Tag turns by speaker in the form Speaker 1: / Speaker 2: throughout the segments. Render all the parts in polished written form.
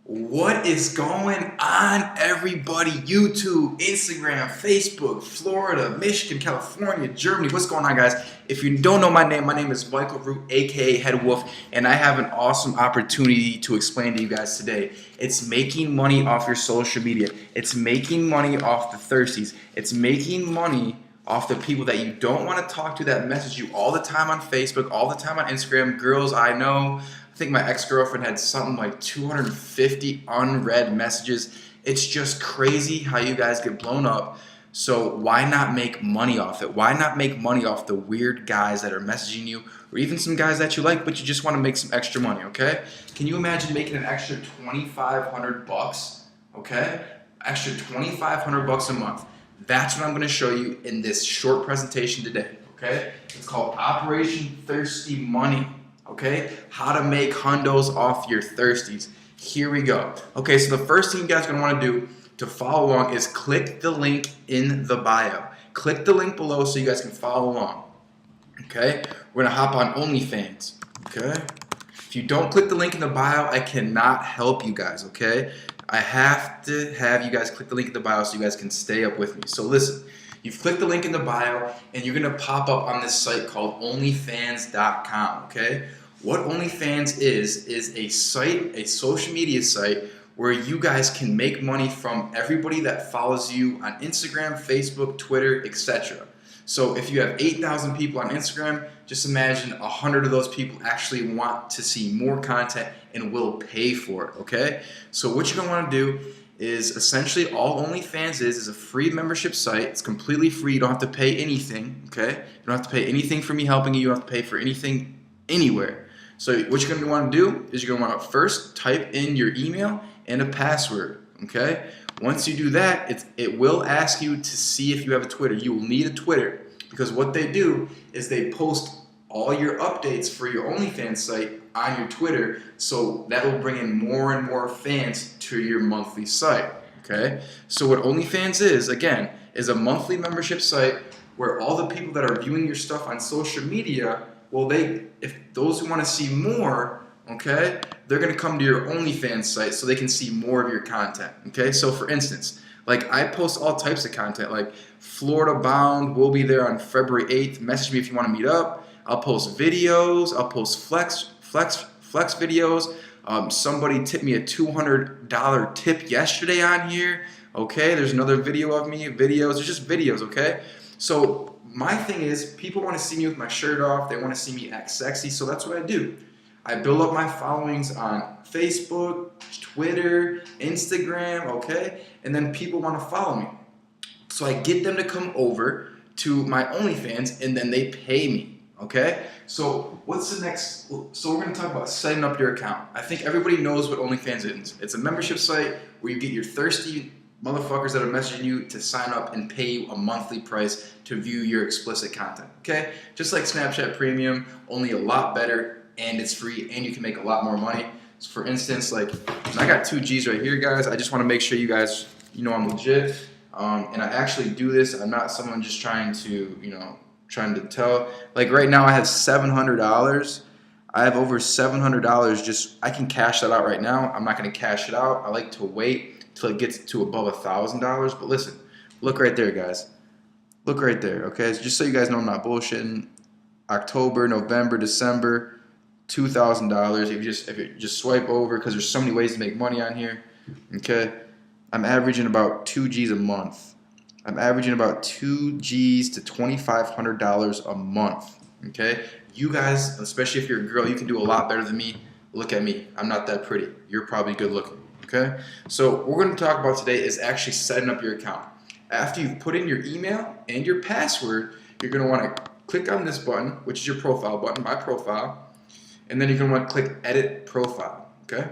Speaker 1: What is going on, everybody? YouTube, Instagram, Facebook, Florida, Michigan, California, Germany. What's going on, guys? If you don't know my name is Michael Root, aka Head Wolf, and I have an awesome opportunity to explain to you guys today. It's making money off your social media. It's making money off the thirsties. It's making money off the people that you don't want to talk to, that message you all the time on Facebook, all the time on Instagram. Girls I know. I think my ex-girlfriend had something like 250 unread messages. It's just crazy how you guys get blown up. So why not make money off it? Why not make money off the weird guys that are messaging you, or even some guys that you like but you just want to make some extra money, okay? Can you imagine making an extra 2,500 bucks, okay? Extra 2,500 bucks a month. That's what I'm going to show you in this short presentation today, okay? It's called Operation Thirsty Money. Okay, how to make hundos off your thirsties. Here we go. Okay, so the first thing you guys are going to want to do to follow along is click the link in the bio. Click the link below so you guys can follow along. Okay, we're going to hop on OnlyFans. Okay, if you don't click the link in the bio, I cannot help you guys. Okay, I have to have you guys click the link in the bio so you guys can stay up with me. So listen. You've clicked the link in the bio, and you're going to pop up on this site called OnlyFans.com, okay? What OnlyFans is a site, a social media site, where you guys can make money from everybody that follows you on Instagram, Facebook, Twitter, etc. So if you have 8,000 people on Instagram, just imagine 100 of those people actually want to see more content and will pay for it, okay? So what you're going to want to do is essentially all OnlyFans is a free membership site. It's completely free. You don't have to pay anything, okay? You don't have to pay anything for me helping you. You don't have to pay for anything anywhere. So what you're going to want to do is you're going to want to first type in your email and a password, okay? Once you do that, it will ask you to see if you have a Twitter. You will need a Twitter because what they do is they post all your updates for your OnlyFans site on your Twitter, so that will bring in more and more fans to your monthly site, okay? So what OnlyFans is, again, is a monthly membership site where all the people that are viewing your stuff on social media, well, if those who want to see more, okay, they're going to come to your OnlyFans site so they can see more of your content, okay? So for instance, like I post all types of content, like Florida Bound, we'll be there on February 8th. Message me if you want to meet up. I'll post videos. I'll post flex videos. Somebody tipped me a $200 tip yesterday on here. Okay, there's another video of me, videos. There's just videos, okay? So my thing is, people want to see me with my shirt off. They want to see me act sexy, so that's what I do. I build up my followings on Facebook, Twitter, Instagram, okay? And then people want to follow me. So I get them to come over to my OnlyFans, and then they pay me. Okay, so what's the next? So we're going to talk about setting up your account. I think everybody knows what OnlyFans is. It's a membership site where you get your thirsty motherfuckers that are messaging you to sign up and pay you a monthly price to view your explicit content. Okay, just like Snapchat Premium, only a lot better, and it's free, and you can make a lot more money. So for instance, like I got 2 G's right here, guys. I just want to make sure you guys, I'm legit, and I actually do this. I'm not someone just trying to, trying to tell. Like right now I have $700. I have over $700. I can cash that out right now. I'm not going to cash it out. I like to wait till it gets to above $1,000. But listen, look right there, guys. Look right there, okay? Just so you guys know I'm not bullshitting. October, November, December, $2,000. If you just swipe over, because there's so many ways to make money on here, okay? I'm averaging about 2 G's a month. I'm averaging about 2 G's to $2,500 a month, okay? You guys, especially if you're a girl, you can do a lot better than me. Look at me. I'm not that pretty. You're probably good looking, okay? So what we're going to talk about today is actually setting up your account. After you've put in your email and your password, you're going to want to click on this button, which is your profile button, my profile, and then you're going to want to click Edit Profile, okay?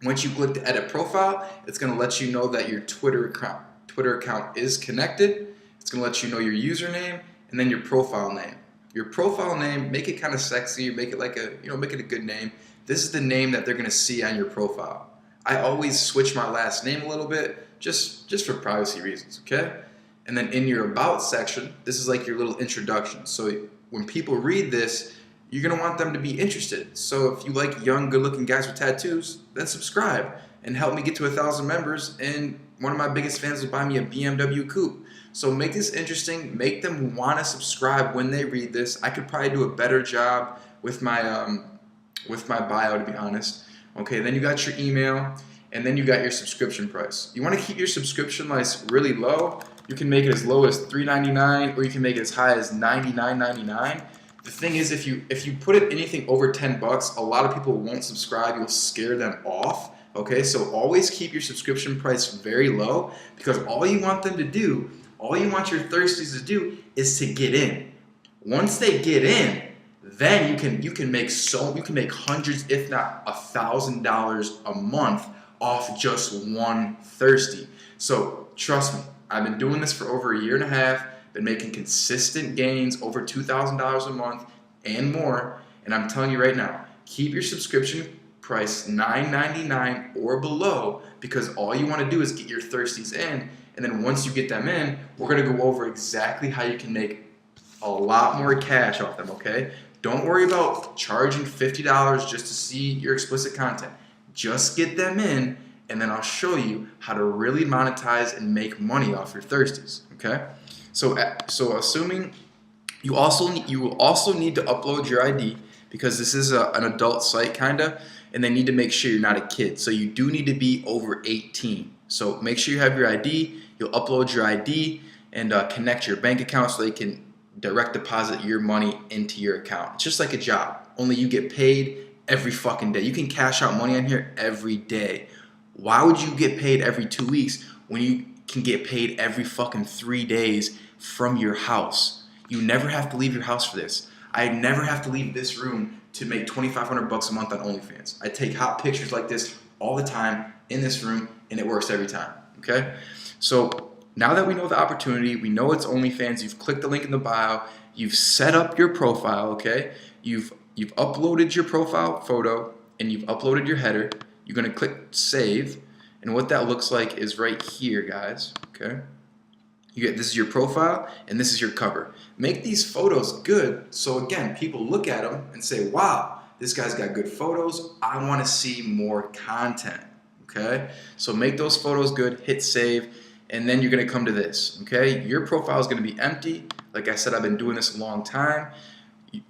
Speaker 1: Once you click the Edit Profile, it's going to let you know that your Twitter account is connected. It's going to let you know your username and then your profile name. Your profile name, make it kind of sexy, make it like make it a good name. This is the name that they're going to see on your profile. I always switch my last name a little bit just for privacy reasons, okay? And then in your about section, this is like your little introduction. So when people read this, you're going to want them to be interested. So if you like young, good-looking guys with tattoos, then subscribe and help me get to 1,000 members. And one of my biggest fans will buy me a BMW coupe. So make this interesting. Make them want to subscribe when they read this. I could probably do a better job with my bio, to be honest. Okay, then you got your email, and then you got your subscription price. You want to keep your subscription price really low. You can make it as low as $3.99, or you can make it as high as $99.99. The thing is, if you put it anything over 10 bucks, a lot of people won't subscribe. You'll scare them off. Okay, so always keep your subscription price very low, because all you want them to do, all you want your thirsties to do, is to get in. Once they get in, then you can make hundreds, if not $1,000 a month off just one thirsty. So trust me, I've been doing this for over a year and a half, been making consistent gains over $2,000 a month and more, and I'm telling you right now, keep your subscription price $9.99 or below, because all you want to do is get your thirsties in, and then once you get them in, we're going to go over exactly how you can make a lot more cash off them, okay? Don't worry about charging $50 just to see your explicit content. Just get them in, and then I'll show you how to really monetize and make money off your thirsties, okay? So assuming you will also need to upload your ID, because this is an adult site kinda, and they need to make sure you're not a kid. So you do need to be over 18. So make sure you have your ID. You'll upload your ID and connect your bank account so they can direct deposit your money into your account. It's just like a job, only you get paid every fucking day. You can cash out money on here every day. Why would you get paid every 2 weeks when you can get paid every fucking 3 days from your house? You never have to leave your house for this. I never have to leave this room to make $2,500 a month on OnlyFans. I take hot pictures like this all the time in this room, and it works every time, okay? So now that we know the opportunity, we know it's OnlyFans, you've clicked the link in the bio, you've set up your profile, okay? You've uploaded your profile photo, and you've uploaded your header. You're gonna click save, and what that looks like is right here, guys, okay? This is your profile, and this is your cover. Make these photos good, so again, people look at them and say, wow, this guy's got good photos, I wanna see more content, okay? So make those photos good, hit save, and then you're gonna come to this, okay? Your profile is gonna be empty. Like I said, I've been doing this a long time.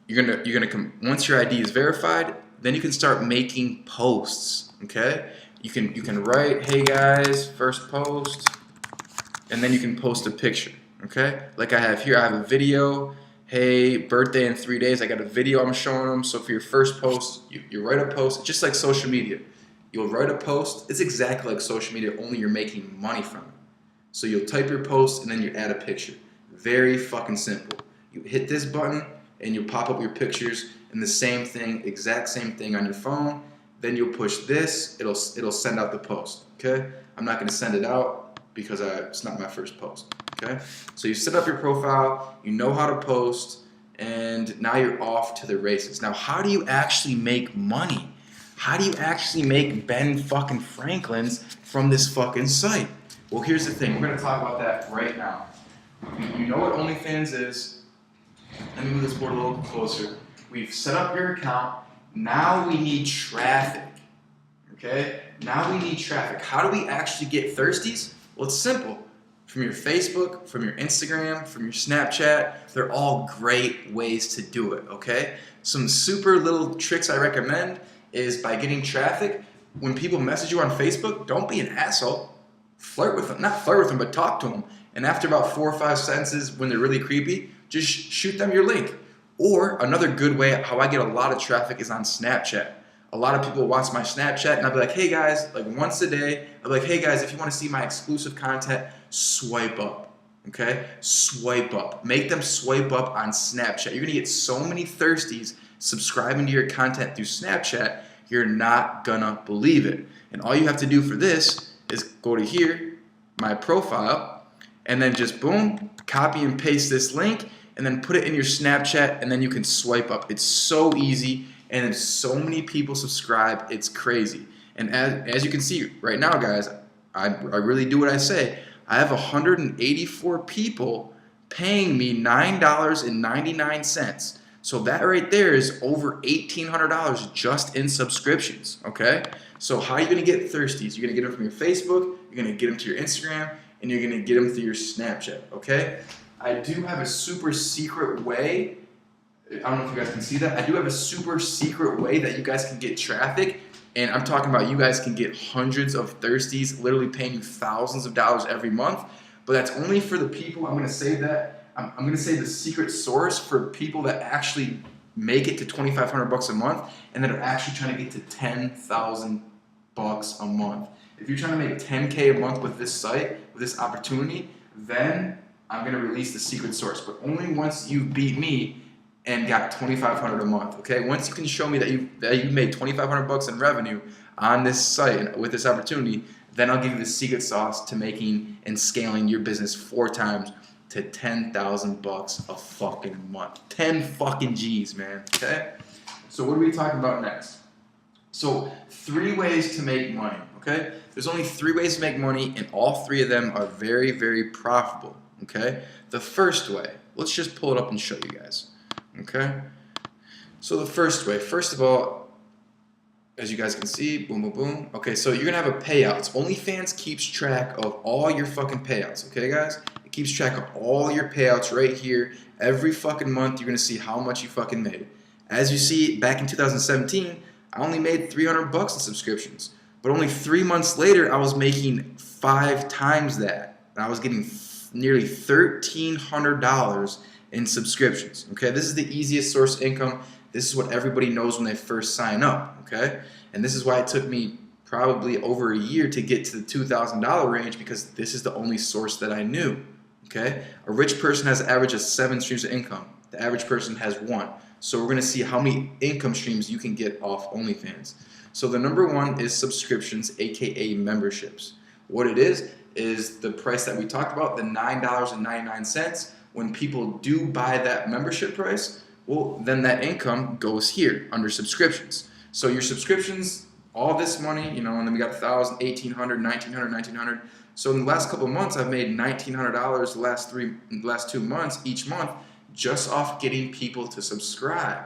Speaker 1: You're gonna come, once your ID is verified, then you can start making posts, okay? You can write, hey guys, first post, and then you can post a picture, okay? Like I have here, I have a video, hey, birthday in 3 days, I got a video I'm showing them. So for your first post, you write a post, just like social media. You'll write a post, it's exactly like social media, only you're making money from it. So you'll type your post and then you add a picture. Very fucking simple. You hit this button and you'll pop up your pictures, and the same thing, exact same thing on your phone. Then you'll push this, it'll send out the post, okay? I'm not gonna send it out because it's not my first post, okay? So you set up your profile, you know how to post, and now you're off to the races. Now, how do you actually make money? How do you actually make Ben fucking Franklin's from this fucking site? Well, here's the thing. We're gonna talk about that right now. You know what OnlyFans is. Let me move this board a little closer. We've set up your account. Now we need traffic, okay? Now we need traffic. How do we actually get thirsties? Well, it's simple. From your Facebook, from your Instagram, from your Snapchat, they're all great ways to do it, okay? Some super little tricks I recommend is by getting traffic. When people message you on Facebook, don't be an asshole. Flirt with them. Not flirt with them, but talk to them. And after about 4 or 5 sentences, when they're really creepy, just shoot them your link. Or another good way, how I get a lot of traffic is on Snapchat. A lot of people watch my Snapchat and I'll be like, hey guys, like once a day, I'll be like, hey guys, if you want to see my exclusive content, swipe up, okay? Swipe up. Make them swipe up on Snapchat. You're gonna get so many thirsties subscribing to your content through Snapchat, you're not gonna believe it. And all you have to do for this is go to here, my profile, and then just boom, copy and paste this link, and then put it in your Snapchat, and then you can swipe up. It's so easy, and so many people subscribe, it's crazy. And as you can see right now, guys, I really do what I say. I have 184 people paying me $9.99. So that right there is over $1,800 just in subscriptions, okay? So how are you gonna get thirsties? You're gonna get them from your Facebook, you're gonna get them to your Instagram, and you're gonna get them through your Snapchat, okay? I do have a super secret way. I don't know if you guys can see that. I do have a super secret way that you guys can get traffic, and I'm talking about you guys can get hundreds of thirsties, literally paying you thousands of dollars every month. But that's only for the people. I'm gonna say that. I'm gonna say the secret source for people that actually make it to 2,500 bucks a month, and that are actually trying to get to 10,000 bucks a month. If you're trying to make 10K a month with this site, with this opportunity, then I'm gonna release the secret source. But only once you beat me and got 2,500 a month. Okay, once you can show me that you made 2,500 bucks in revenue on this site with this opportunity, then I'll give you the secret sauce to making and scaling your business 4 times to 10,000 bucks a fucking month. 10 fucking G's, man. Okay. So what are we talking about next? So 3 ways to make money. Okay. There's only 3 ways to make money, and all 3 of them are very, very profitable. Okay. The first way. Let's just pull it up and show you guys. Okay, so the first way, first of all, as you guys can see, boom, boom, boom. Okay, so you're gonna have a payouts. OnlyFans keeps track of all your fucking payouts. Okay, guys, it keeps track of all your payouts right here. Every fucking month, you're gonna see how much you fucking made. As you see, back in 2017, I only made 300 bucks in subscriptions, but only 3 months later, I was making 5 times that, and I was getting nearly $1,300 in subscriptions. Okay, this is the easiest source of income. This is what everybody knows when they first sign up. Okay, and this is why it took me probably over a year to get to the $2,000 range, because this is the only source that I knew. Okay, a rich person has an average of 7 streams of income. The average person has 1. So we're gonna see how many income streams you can get off OnlyFans. So the number 1 is subscriptions, aka memberships. What it is the price that we talked about, the $9.99. When people do buy that membership price, well, then that income goes here under subscriptions. So your subscriptions, all this money, you know, and then we got 1,000, 1,800, 1,900, 1,900. So in the last couple of months, I've made $1,900 the last 2 months, each month, just off getting people to subscribe.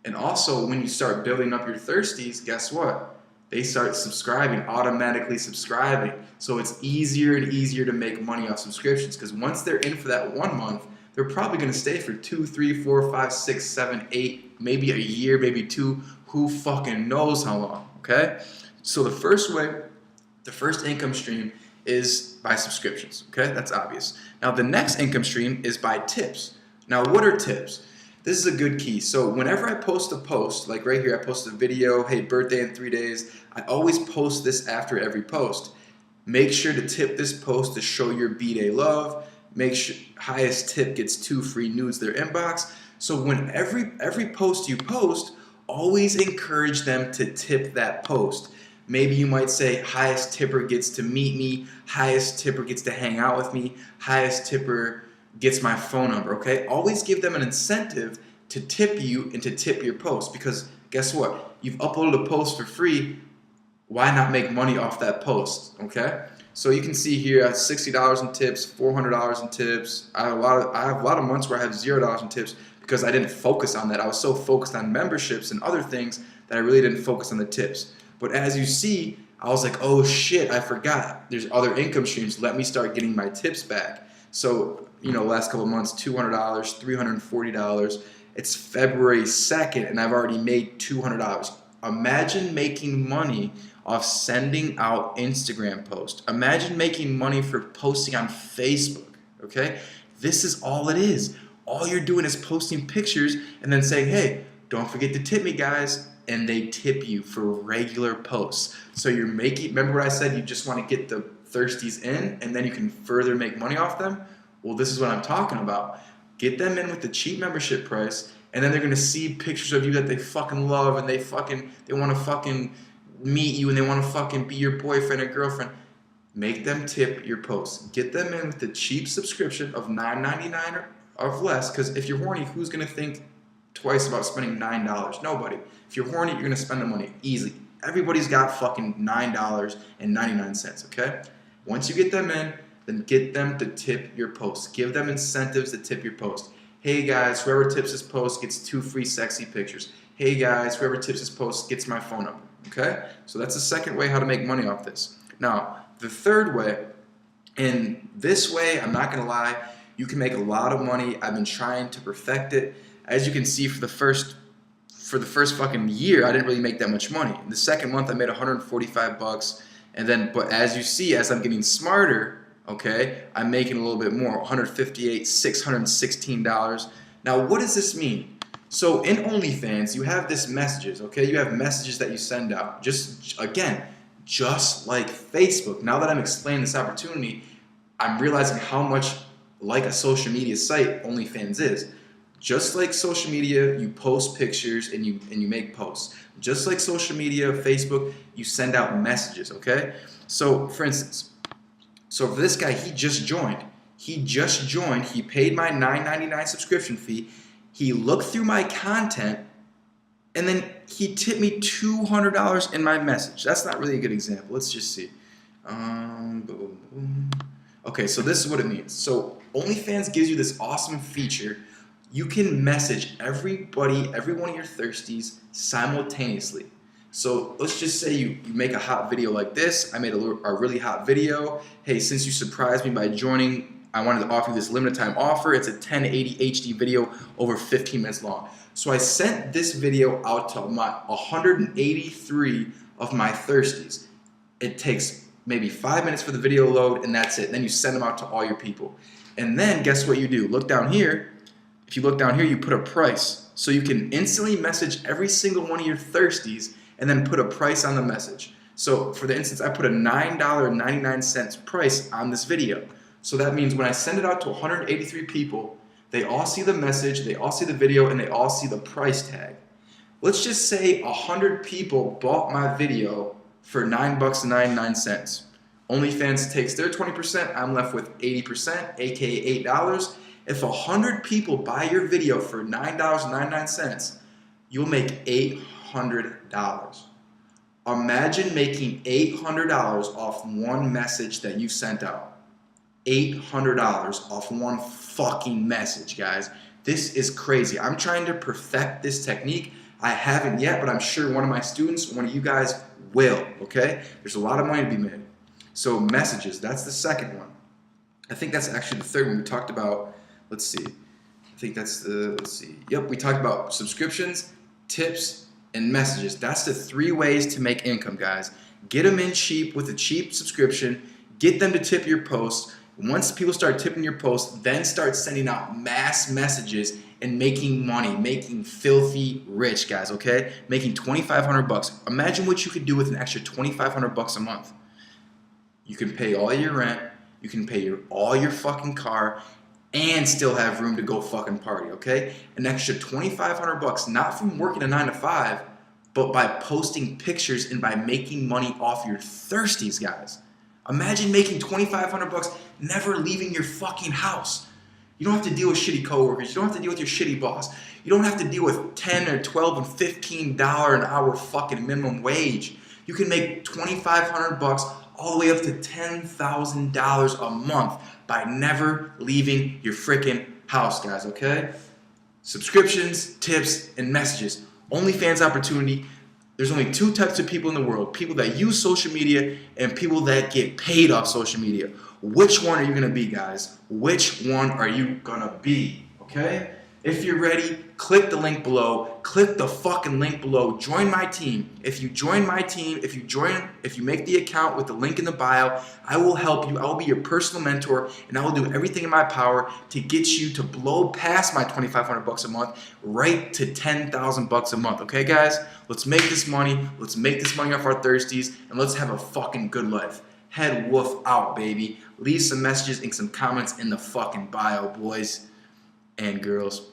Speaker 1: And also, when you start building up your thirsties, guess what? They start subscribing, automatically subscribing. So it's easier and easier to make money off subscriptions, because once they're in for that 1 month, they're probably going to stay for 2, 3, 4, 5, 6, 7, 8, maybe a year, maybe 2. Who fucking knows how long, okay? So the first way, the first income stream is by subscriptions, okay? That's obvious. Now the next income stream is by tips. Now what are tips? This is a good key. So whenever I post a post, like right here, I posted a video, hey, birthday in 3 days, I always post this after every post. Make sure to tip this post to show your B-Day love. Make sure highest tip gets 2 free nudes their inbox. So when every post you post, always encourage them to tip that post. Maybe you might say highest tipper gets to meet me, highest tipper gets to hang out with me, highest tipper gets my phone number, okay? Always give them an incentive to tip you and to tip your post, because guess what? You've uploaded a post for free. Why not make money off that post, okay? So you can see here, $60 in tips, $400 in tips. I have a lot of months where I have $0 in tips because I didn't focus on that. I was so focused on memberships and other things that I really didn't focus on the tips. But as you see, I was like, oh shit, I forgot. There's other income streams. Let me start getting my tips back. So, you know, last couple of months, $200, $340. It's February 2nd and I've already made $200. Imagine making money off sending out Instagram posts. Imagine making money for posting on Facebook, okay? This is all it is. All you're doing is posting pictures and then saying, hey, don't forget to tip me, guys. And they tip you for regular posts. So you're making, remember what I said, you just want to get the thirsties in and then you can further make money off them? Well, this is what I'm talking about. Get them in with the cheap membership price, and then they're gonna see pictures of you that they fucking love, and they want to fucking meet you, and they want to fucking be your boyfriend or girlfriend. Make them tip your posts. Get them in with the cheap subscription of $9.99 or less, because if you're horny, who's gonna think twice about spending $9? Nobody. If you're horny, you're gonna spend the money easily. Everybody's got fucking $9.99, okay? Once you get them in, then get them to tip your post. Give them incentives to tip your post. Hey guys, whoever tips this post gets 2 free sexy pictures. Hey guys, whoever tips this post gets my phone number. Okay? So that's the second way how to make money off this. Now, the third way, and this way, I'm not gonna lie, you can make a lot of money. I've been trying to perfect it. As you can see, for the first fucking year, I didn't really make that much money. In the second month, I made 145 bucks. And then, but as you see, as I'm getting smarter, okay, I'm making a little bit more, 158, $616. Now, what does this mean? So in OnlyFans, you have this messages, okay? You have messages that you send out. Just like Facebook. Now that I'm explaining this opportunity, I'm realizing how much like a social media site OnlyFans is. Just like social media, you post pictures and you make posts. Just like social media, Facebook, you send out messages, okay? So, for instance, for this guy, he just joined. He paid my $9.99 subscription fee. He looked through my content, and then he tipped me $200 in my message. That's not really a good example. Let's just see. Okay, so this is what it means. So OnlyFans gives you this awesome feature. You can message everybody, every one of your thirsties simultaneously. So let's just say you make a hot video like this. I made a really hot video. Hey, since you surprised me by joining, I wanted to offer you this limited time offer. It's a 1080 HD video over 15 minutes long. So I sent this video out to my 183 of my thirsties. It takes maybe 5 minutes for the video to load, and that's it. And then you send them out to all your people. And then guess what you do? Look down here. If you look down here, you put a price. So you can instantly message every single one of your thirsties and then put a price on the message. So for the instance, I put a $9.99 price on this video. So that means when I send it out to 183 people, they all see the message, they all see the video, and they all see the price tag. Let's just say 100 people bought my video for $9.99. OnlyFans takes their 20%, I'm left with 80%, aka $8. If 100 people buy your video for $9.99, you'll make $800. Imagine making $800 off one message that you sent out. $800 off one fucking message, guys. This is crazy. I'm trying to perfect this technique. I haven't yet, but I'm sure one of my students, one of you guys will, okay? There's a lot of money to be made. So messages, that's the second one. I think that's actually the third one we talked about. Let's see. I think that's the, let's see. Yep, we talked about subscriptions, tips, and messages. That's the 3 ways to make income, guys. Get them in cheap with a cheap subscription. Get them to tip your posts. Once people start tipping your posts, then start sending out mass messages and making money, making filthy rich, guys, okay? Making 2,500 bucks. Imagine what you could do with an extra 2,500 bucks a month. You can pay all your rent. You can pay all your fucking car and still have room to go fucking party, okay? An extra 2,500 bucks, not from working a 9 to 5, but by posting pictures and by making money off your thirsties, guys. Imagine making 2,500 bucks, never leaving your fucking house. You don't have to deal with shitty coworkers. You don't have to deal with your shitty boss. You don't have to deal with $10 or $12 and $15 an hour fucking minimum wage. You can make 2,500 bucks all the way up to $10,000 a month by never leaving your freaking house, guys, okay? Subscriptions, tips, and messages. OnlyFans opportunity. There's only 2 types of people in the world. People that use social media and people that get paid off social media. Which one are you going to be, guys? Which one are you going to be, okay? If you're ready, click the link below. Click the fucking link below. Join my team. If you join my team, if you make the account with the link in the bio, I will help you. I will be your personal mentor, and I will do everything in my power to get you to blow past my 2,500 bucks a month, right to 10,000 bucks a month. Okay, guys? Let's make this money. Let's make this money off our thirsties, and let's have a fucking good life. Head woof out, baby. Leave some messages and some comments in the fucking bio, boys and girls.